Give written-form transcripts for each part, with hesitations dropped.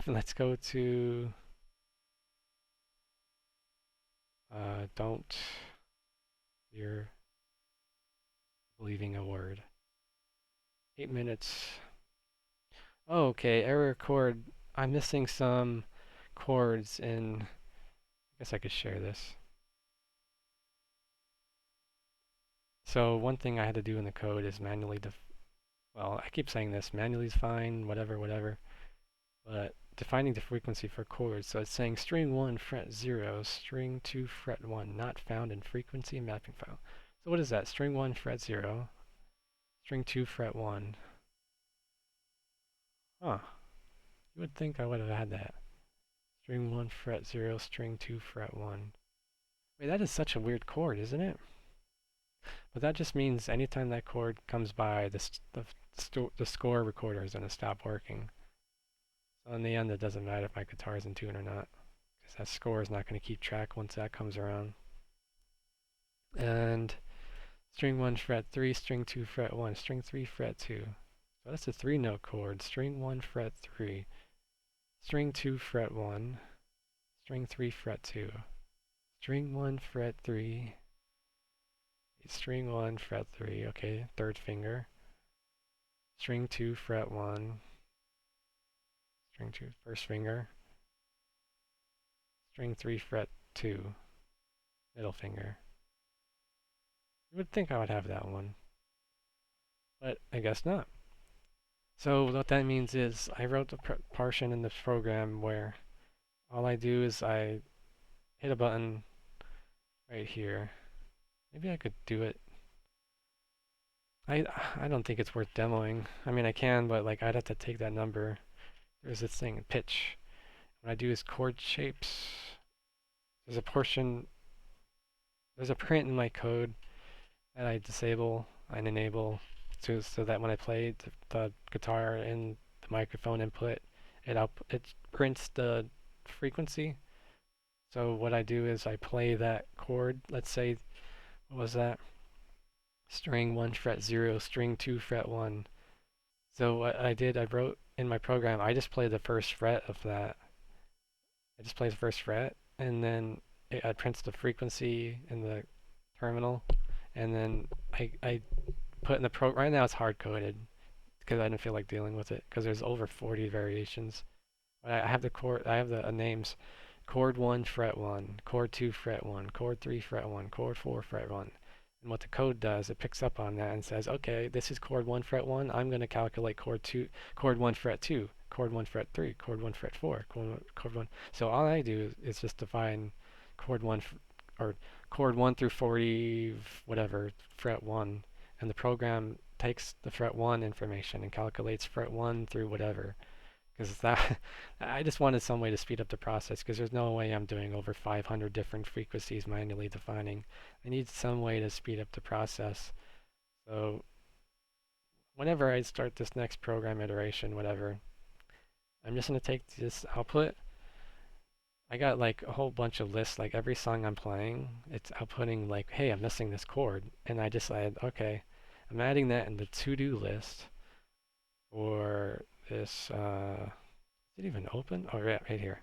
Let's go to don't you're believing a word. 8 minutes. Oh, okay, error chord. I'm missing some chords in. I guess I could share this. So one thing I had to do in the code is manually well, I keep saying this, manually define, whatever, whatever, but defining the frequency for chords. So it's saying string 1 fret 0, string 2 fret 1, not found in frequency mapping file. So what is that? String 1 fret 0, string 2 fret 1. Huh. You would think I would have had that. String 1 fret 0, string 2 fret 1. Wait, that is such a weird chord, isn't it? But that just means anytime that chord comes by, the score recorder is going to stop working. So in the end, it doesn't matter if my guitar is in tune or not, because that score is not going to keep track once that comes around. And string 1 fret 3, string 2 fret 1, string 3 fret 2. So that's a 3-note chord. String 1 fret 3, string 2 fret 1, string 3 fret 2, string 1 fret 3, string 1 fret 3, okay, third finger, string 2 fret 1, string 2 first finger, string 3 fret 2, middle finger. You would think I would have that one, but I guess not. So what that means is I wrote the portion in this program where all I do is I hit a button right here. Maybe I could do it. I I don't think it's worth demoing. I mean, I can, but like I'd have to take that number. There's this thing, pitch. What I do is chord shapes. There's a portion, there's a print in my code that I disable and enable so that when I play the guitar and the microphone input, it prints the frequency. So what I do is I play that chord. Let's say, what was that? String 1 fret 0, string 2 fret 1. So what I did, I wrote in my program, I just play the first fret of that. I just play the first fret, and then it prints the frequency in the terminal, and then I put in the right now it's hard coded because I didn't feel like dealing with it because there's over 40 variations. But I have the chord, I have the names: chord 1 fret 1, chord 2 fret 1, chord 3 fret 1, chord 4 fret 1. And what the code does, it picks up on that and says, okay, this is chord 1 fret 1. I'm going to calculate chord 1 fret 2, chord 1 fret 3, chord 1 fret 4, chord 1. So all I do is just define chord 1 or chord 1 through 40 whatever fret 1, and the program takes the fret 1 information and calculates fret 1 through whatever. Because that I just wanted some way to speed up the process because there's no way I'm doing over 500 different frequencies manually defining. I need some way to speed up the process. So whenever I start this next program iteration, whatever, I'm just going to take this output. I got like a whole bunch of lists, like every song I'm playing, it's outputting like, hey, I'm missing this chord. And I decided, okay, I'm adding that in the to-do list for this, is it even open? Oh, yeah, right here.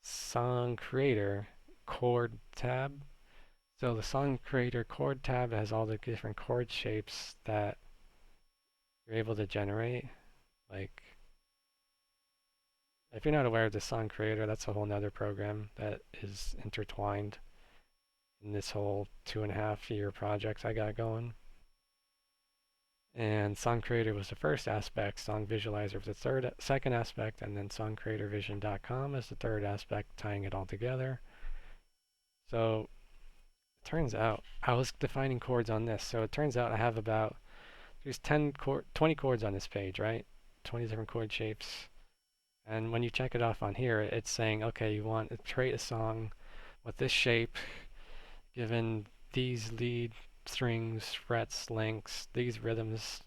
Song creator chord tab. So the song creator chord tab has all the different chord shapes that you're able to generate. Like, if you're not aware of the song creator, that's a whole nother program that is intertwined in this whole 2.5 year project I got going. And Song Creator was the first aspect, Song Visualizer was the second aspect, and then songcreatorvision.com is the third aspect, tying it all together. So it turns out I was defining chords on this. So it turns out I have about there's 20 chords on this page, right? 20 different chord shapes. And when you check it off on here, it's saying, okay, you want to create a song with this shape, given these lead strings, frets, lengths, these rhythms,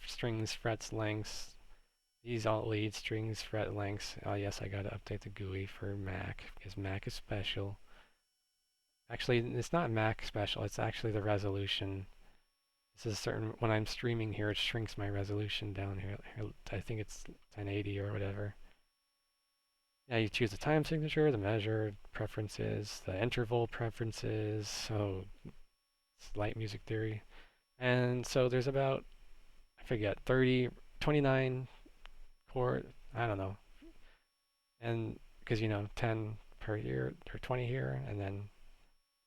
strings, frets, lengths, these all lead strings, fret lengths. Oh yes, I gotta update the GUI for Mac because Mac is special. Actually, it's not Mac special, it's actually the resolution. This is certain, when I'm streaming here, it shrinks my resolution down here. I think it's 1080 or whatever. Yeah, you choose the time signature, the measure preferences, the interval preferences, so it's light music theory. And so there's about, I forget, 30, 29 chord, I don't know. And because, 10 per here, or 20 here, and then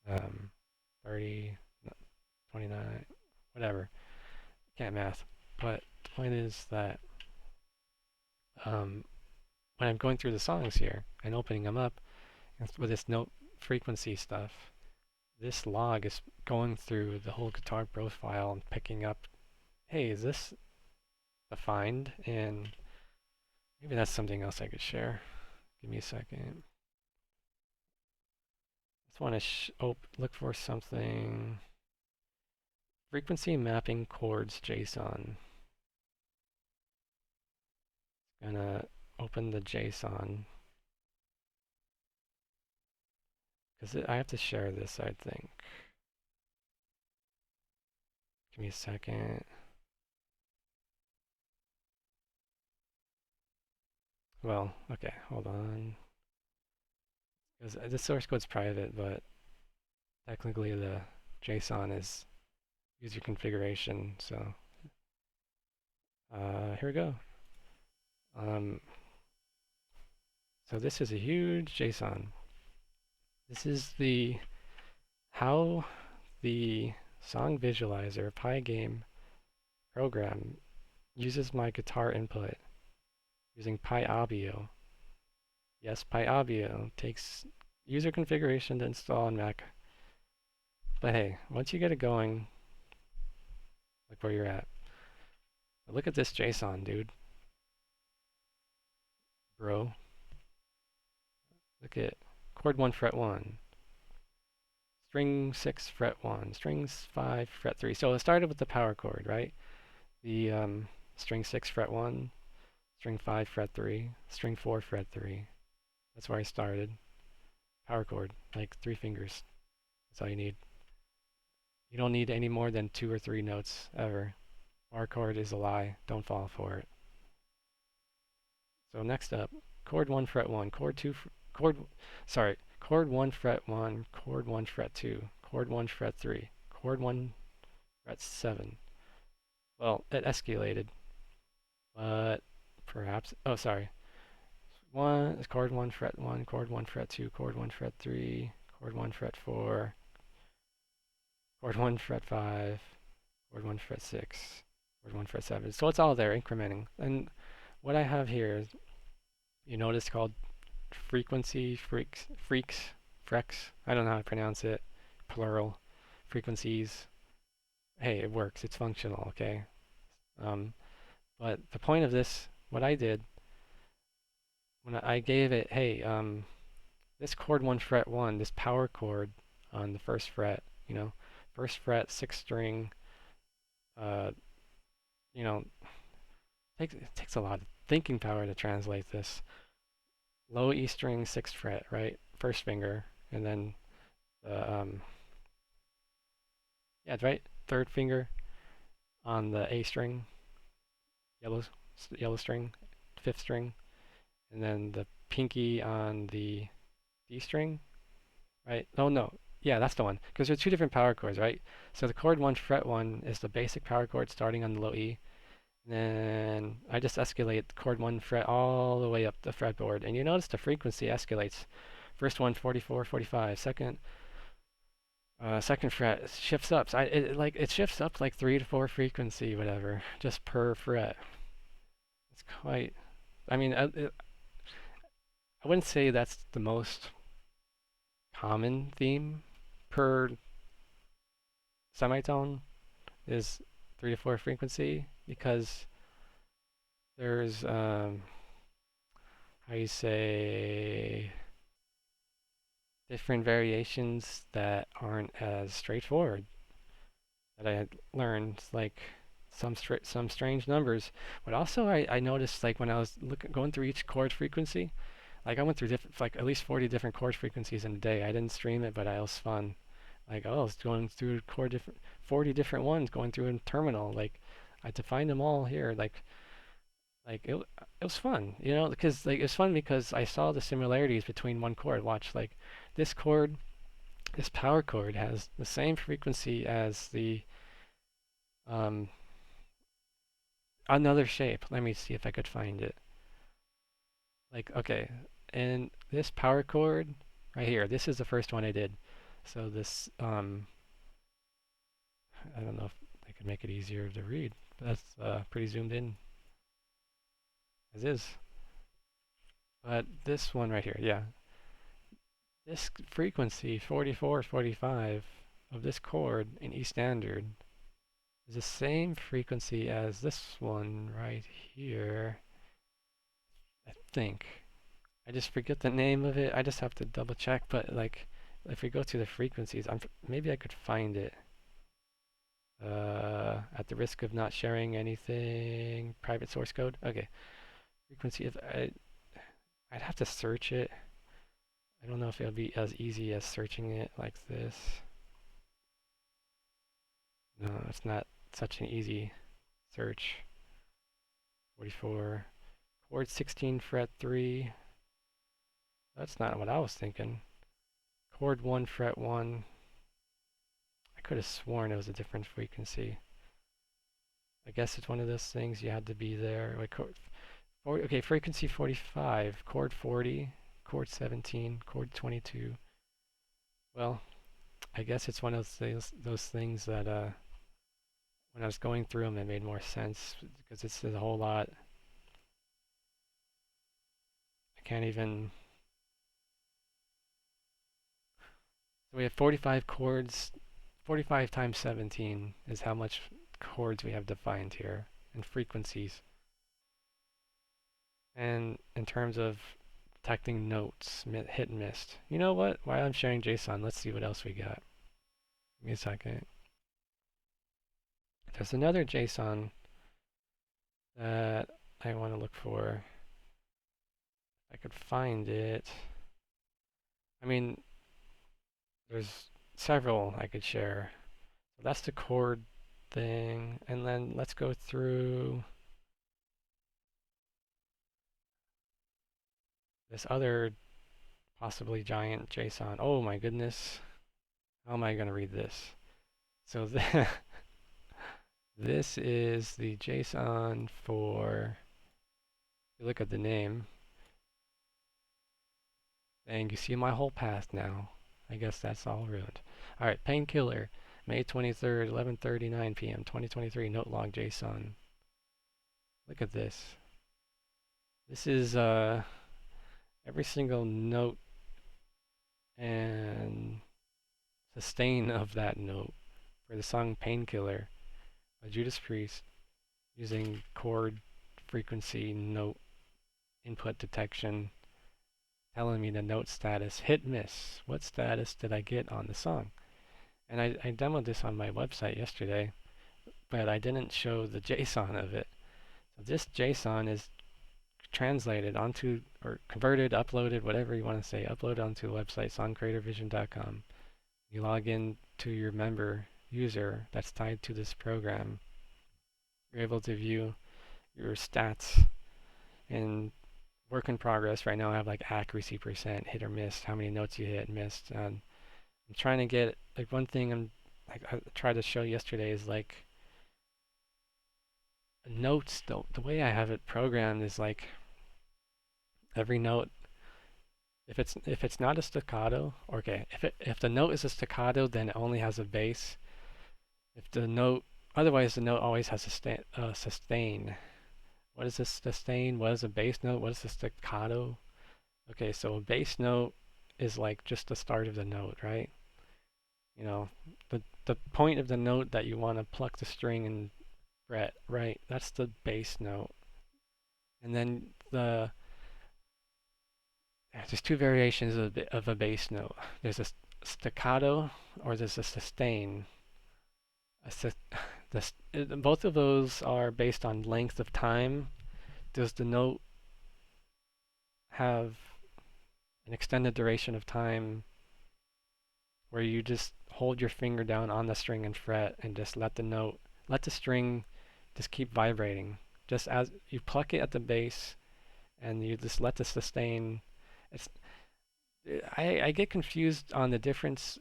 um, 30, 29, whatever. Can't math. But the point is that um, when I'm going through the songs here and opening them up with this note frequency stuff, this log is going through the whole guitar profile and picking up, hey, is this defined? And maybe that's something else I could share. Give me a second. Just want to look for something. Frequency mapping chords JSON. Gonna open the JSON because I have to share this, I think. Give me a second. Well, okay, hold on. Because the source code's private, but technically the JSON is user configuration. So here we go. Um, so this is a huge JSON. This is how the song visualizer Pygame program uses my guitar input using PyAudio. Yes, PyAudio takes user configuration to install on Mac. But hey, once you get it going, like where you're at, look at this JSON, dude. Bro. Look at chord 1 fret 1, string 6 fret 1, strings 5 fret 3. So it started with the power chord, right? The string 6 fret 1, string 5 fret 3, string 4 fret 3. That's where I started. Power chord, like 3 fingers. That's all you need. You don't need any more than 2 or 3 notes ever. Bar chord is a lie. Don't fall for it. So next up, chord 1 fret 1, chord 1 fret 1, chord 1 fret 2, chord 1 fret 3, chord 1 fret 7. Well, it escalated, but perhaps, oh sorry, chord 1 fret 1, chord 1 fret 2, chord 1 fret 3, chord 1 fret 4, chord 1 fret 5, chord 1 fret 6, chord 1 fret 7. So it's all there incrementing. And what I have here is, called freaks. I don't know how to pronounce it. Plural frequencies. Hey, it works. It's functional. Okay. Um, but the point of this, what I did when I gave it, hey, this chord 1 fret 1, this power chord on the first fret, first fret, sixth string, uh, you know, it takes a lot of thinking power to translate this. Low E string, sixth fret, right? First finger, and then the yeah, right, third finger on the A string, yellow yellow string, fifth string, and then the pinky on the D string, right? Oh no, yeah, that's the one. Because there's two different power chords, right? So the chord 1 fret 1 is the basic power chord starting on the low E. And then I just escalate chord 1 fret all the way up the fretboard, and you notice the frequency escalates. First one 44, 45. Second fret shifts up. So it shifts up like 3 to 4 frequency, whatever, just per fret. It's quite. I mean, I wouldn't say that's the most common theme per semitone is 3 to 4 frequency because there's how you say different variations that aren't as straightforward that I had learned, like some strange numbers. But also I noticed like when I was going through each chord frequency, like I went through like at least 40 different chord frequencies in a day. I didn't stream it, but it was fun. Like, oh, I was going through 40 different ones going through a terminal. Like I had to find them all here. Like Like it was fun, you know, because like it's fun because I saw the similarities between one chord. Watch, like this chord, this power chord has the same frequency as the um another shape. Let me see if I could find it. Like okay, and this power chord right here, this is the first one I did. So this I don't know if I could make it easier to read, but that's pretty zoomed in as is. But this one right here, yeah, this frequency 44, 45 of this chord in E standard is the same frequency as this one right here. I think. I just forget the name of it. I just have to double check. But like, if we go to the frequencies, maybe I could find it. At the risk of not sharing anything, private source code. Okay, frequency. If I'd have to search it. I don't know if it'll be as easy as searching it like this. No, it's not such an easy search. 44. Chord 16 fret 3. That's not what I was thinking. Chord 1 fret 1. I could have sworn it was a different frequency. I guess it's one of those things you had to be there. Like chord 40, okay, frequency 45, chord 40, chord 17, chord 22. Well, I guess it's one of those things that when I was going through them, it made more sense because it's a whole lot. I can't even. So we have 45 chords. 45 times 17 is how much chords we have defined here and frequencies. And in terms of detecting notes, hit and missed. You know what? While I'm sharing JSON, let's see what else we got. Give me a second. There's another JSON that I want to look for. If I could find it. I mean, there's several I could share. So that's the chord thing. And then let's go through this other possibly giant JSON. Oh my goodness. How am I going to read this? So this is the JSON for, if you look at the name, and you see my whole path now. I guess that's all ruined. All right, Painkiller, May 23rd, 11:39 p.m., 2023, note log JSON. Look at this. This is every single note and sustain of that note for the song Painkiller by Judas Priest using chord frequency note input detection telling me the note status hit miss. What status did I get on the song? And I demoed this on my website yesterday, but I didn't show the JSON of it. So this JSON is translated onto, or converted, uploaded, whatever you want to say, uploaded onto the website, songcreatorvision.com. You log in to your member user that's tied to this program. You're able to view your stats and work in progress. Right now I have like accuracy percent, hit or miss, how many notes you hit and missed. I'm trying to get, like one thing I tried to show yesterday is like notes, the way I have it programmed is like every note, if it's not a staccato, okay, if the note is a staccato, then it only has a bass. If the note, otherwise the note always has a sustain. What is a sustain? What is a bass note? What is a staccato? Okay, so a bass note is like just the start of the note, right? You know, the point of the note that you want to pluck the string and fret, right? That's the bass note. And then there's two variations of a bass note. There's a staccato or there's a sustain. A, both of those are based on length of time. Does the note have an extended duration of time where you just hold your finger down on the string and fret and just let the string just keep vibrating, just as you pluck it at the bass and you just let the sustain. It's I get confused on the difference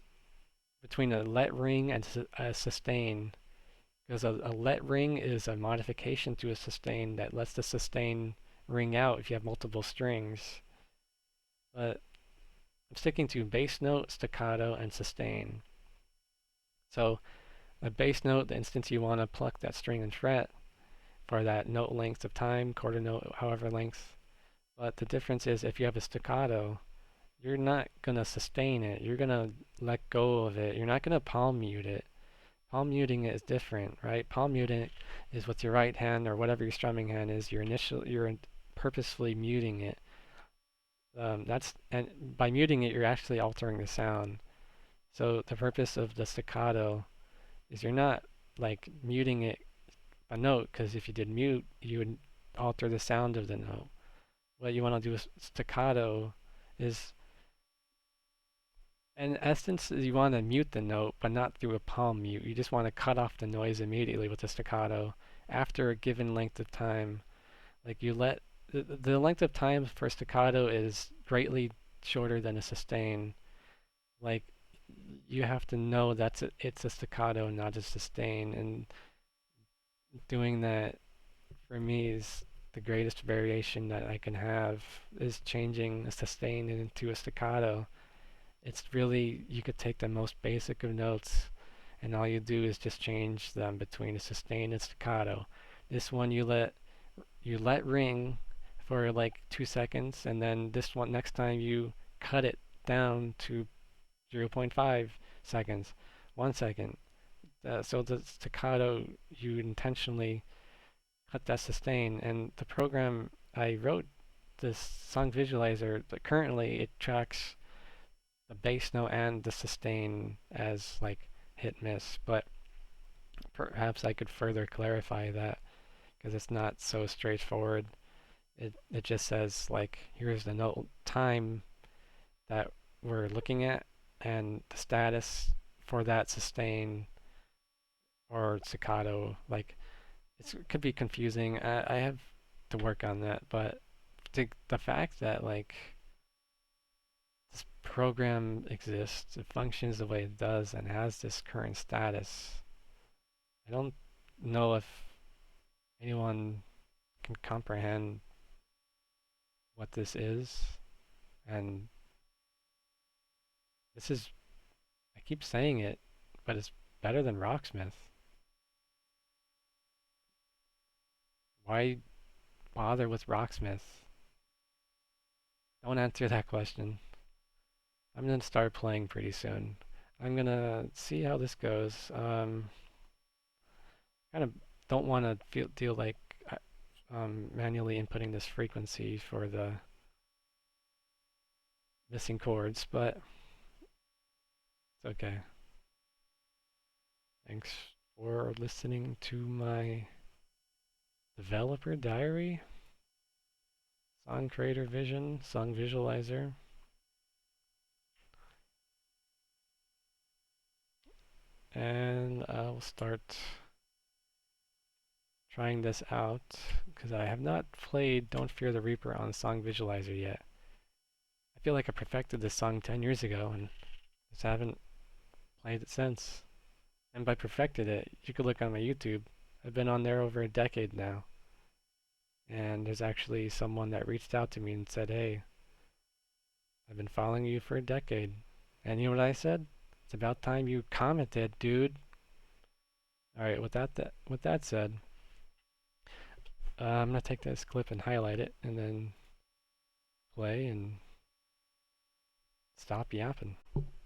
between a let ring and a sustain, because a let ring is a modification to a sustain that lets the sustain ring out if you have multiple strings. But I'm sticking to bass note, staccato, and sustain. So a bass note, the instance you want to pluck that string and fret for that note length of time, quarter note, however length. But the difference is if you have a staccato, you're not going to sustain it. You're going to let go of it. You're not going to palm mute it. Palm muting it is different, right? Palm muting is with your right hand or whatever your strumming hand is. You're purposefully muting it. And by muting it, you're actually altering the sound. So the purpose of the staccato is you're not like muting it a note, because if you did mute, you would alter the sound of the note. What you want to do with staccato is, in essence, you want to mute the note, but not through a palm mute. You just want to cut off the noise immediately with the staccato after a given length of time. Like you let the length of time for staccato is greatly shorter than a sustain. Like you have to know it's a staccato, not a sustain, and doing that for me is the greatest variation that I can have, is changing a sustain into a staccato. It's really, you could take the most basic of notes and all you do is just change them between a sustain and staccato. This one you let ring for like 2 seconds, and then this one next time you cut it down to 0.5 seconds, 1 second. So the staccato, you intentionally cut that sustain. And the program I wrote, this song visualizer, but currently it tracks the bass note and the sustain as like hit miss. But perhaps I could further clarify that because it's not so straightforward. It just says like here's the note time that we're looking at and the status for that sustain or staccato. Like it could be confusing. I have to work on that, but the fact that like this program exists, it functions the way it does, and has this current status, I don't know if anyone can comprehend what this is. And this is, I keep saying it, but it's better than Rocksmith. Why bother with Rocksmith? Don't answer that question. I'm gonna start playing pretty soon. I'm gonna see how this goes. Kind of don't want to feel like manually inputting this frequency for the missing chords, but it's okay. Thanks for listening to my developer diary, song creator vision, song visualizer. And I'll start trying this out because I have not played Don't Fear the Reaper on Song Visualizer yet. I feel like I perfected this song 10 years ago and just haven't played it since. And by perfected it, you could look on my YouTube. I've been on there over a decade now. And there's actually someone that reached out to me and said, hey, I've been following you for a decade. And you know what I said? It's about time you commented, dude. Alright, with that said, I'm going to take this clip and highlight it and then play and stop yapping.